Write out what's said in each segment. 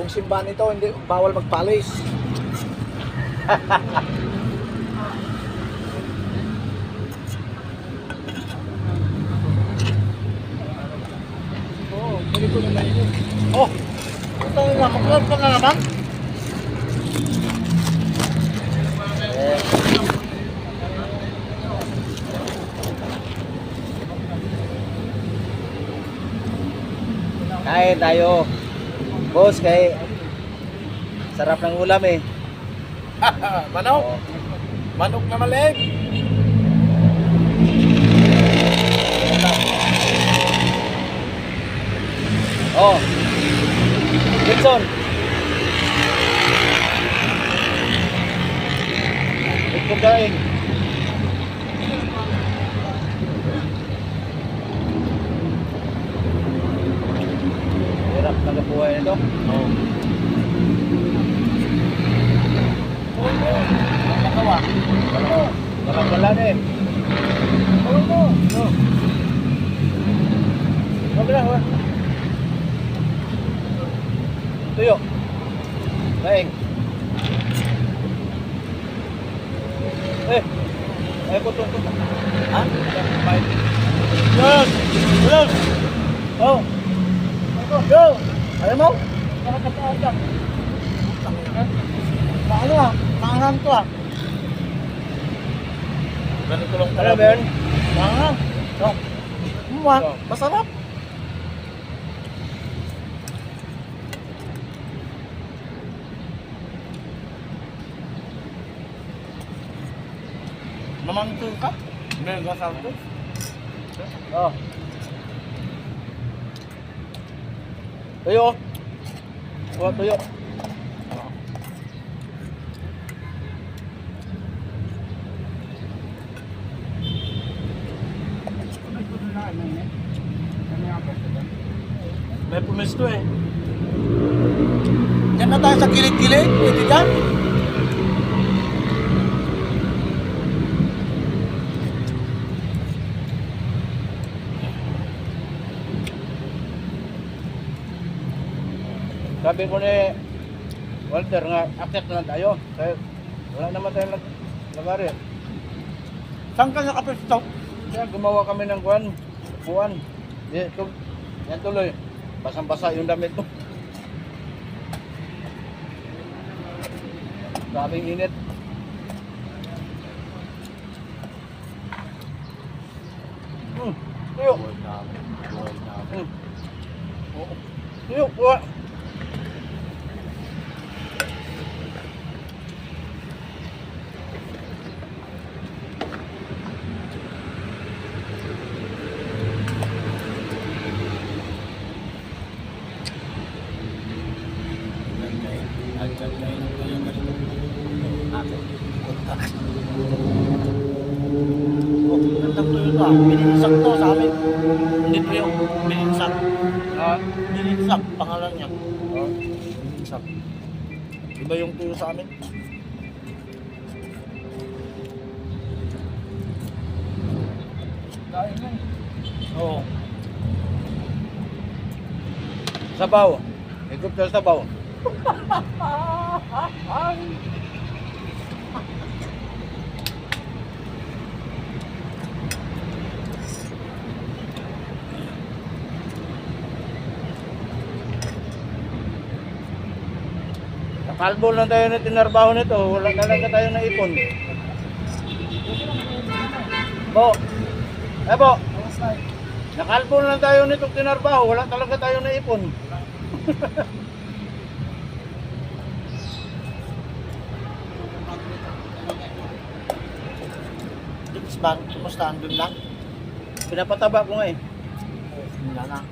Bagong simbahan ito, hindi bawal magpalis. Oo, pwede ko naman yun. Oh, ito na, mag-vlog ka na naman. Kain tayo. Boss, kay sarap ng ulam eh. Manok. Oh. Manok na malig. Oh. Wilson. Ito kain. Hirap na buhay nito. Oo. Makawa. Wala na eh. Oo. Wala. Tuyo. Laing. Eh ko to. Ha? Yes! Yes! Oh. Go. Ayaw mo? Paano ah? Maanghang to ah. Ganito lang Ano ba yun? Maanghang. Oh. Masarap. Mamangto ka? Mega salto? Oh. Tuyo. Oh, tuyo. May pumesto eh. Yan na tayo sa kilig-kilig. Pwede dyan. Sabi ko ni Walter nga, akit na lang tayo. Kaya wala naman tayong lagari. Saan ka nakapesto? Kaya gumawa kami ng buwan. Yan tuloy. Basang-basa yung damit mo. Grabing init. Tuyo. Tuyo. Buwa. Oh, gandang tuyo to ah. Bininsak to sa amin. Hindi tuyo. Bininsak. Bininsak. Pangalan niya. Bininsak. Iba yung tuyo sa amin. Kain yan. Oo. Sabaw. Ikot ka sa sabaw. Nakalbo lang tayo na tinarbaho nito. Wala talaga tayo na ipon. Bo. Bo. Nakalbo lang tayo nito tinarbaho. Wala talaga tayo na ipon. Bang, kumusta? Andun lang? Pinapataba ko nga eh. Wala na.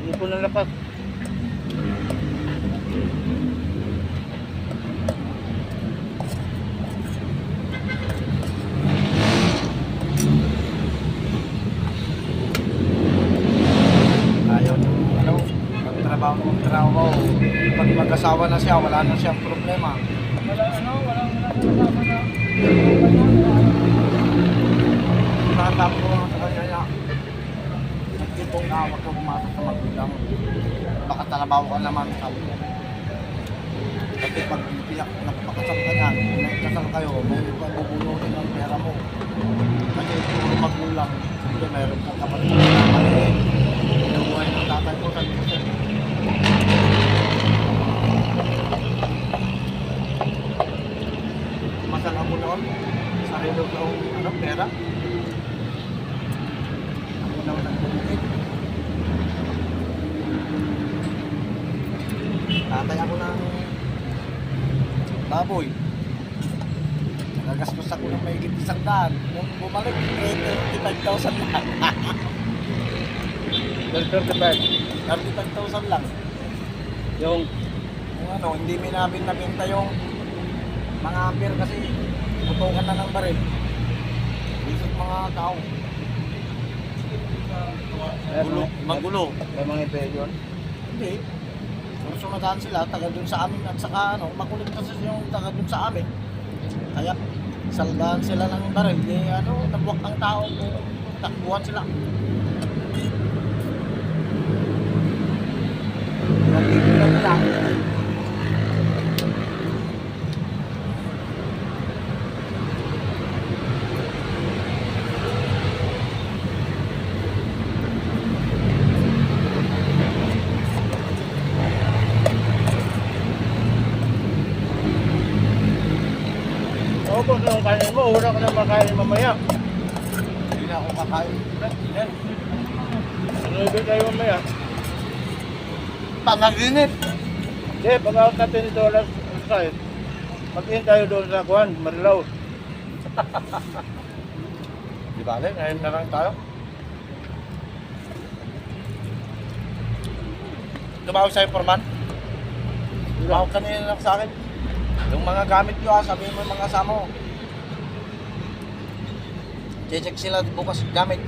Ipon ng lakas. Ayaw ano, magtrabaho. Pag mag-asawa na siya, wala na siyang problema. Walang kasama na. Nakatap ko sa kanya niya. umasa sa magulang. Baka trabaho ka naman, sabi ko. Kasi pag nagpakasal ka yan, kung nagkasal kayo, may pabubunutin ng pera mo. Kasi puro magulang, siyempre mayroon kang kapatid na maliit. Yung buhay ng tatay ko sa Diyos. Masal ako noon, sarili ko ang pera. Ako naman nagpumukit. Tatay ako ng baboy. Nagastos ako ng mahigit 100. Nung bumalik, 35,000 lang. 35,000 lang. Yung Hindi may nabinta yung mga ampere kasi putukan na ng baril. Isip mga tao. Magulo. May mga impedyon. Hindi. Sunod-sunodan sila, taga dun sa amin at saka makulit kasi yung taga dun sa amin. Kaya saldahan sila ng baril, nabuwak ang tao kung takbuhan sila. Nagigil na lang. Ubos na ang kanin mo, una ka na makain mamaya. Hindi na ako kakain. Yan. Nalibig tayo mamaya. Panaginip. Hindi, pag-out natin ito alas 6. Mag-in tayo doon sa Kuan, Marilao. Di ba, ngayon na lang tayo. Tumawag sa'yo, Forman. Tumawag kanina lang sa akin. Yung mga gamit ko, sabihin mo yung mga kasama mo. Check sila bukas gamit.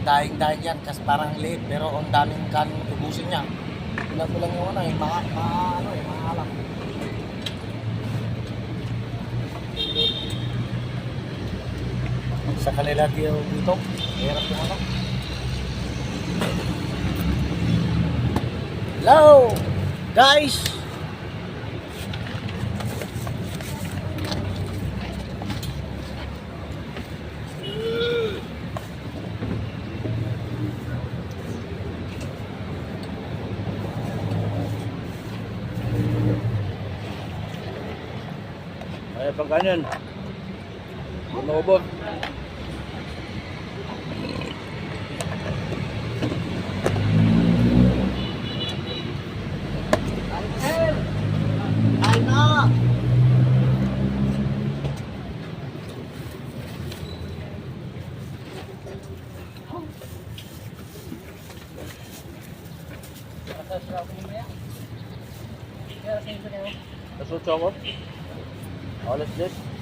Daing-daing yan, kasi parang liit, pero ang daming kan ubusin niya. Kulang yung maalam. Sa kanila dito, hirap yung Hello! Guys! Ay, pag ganyan. Maubos. Ay na! Nasucho ako. Alas 10.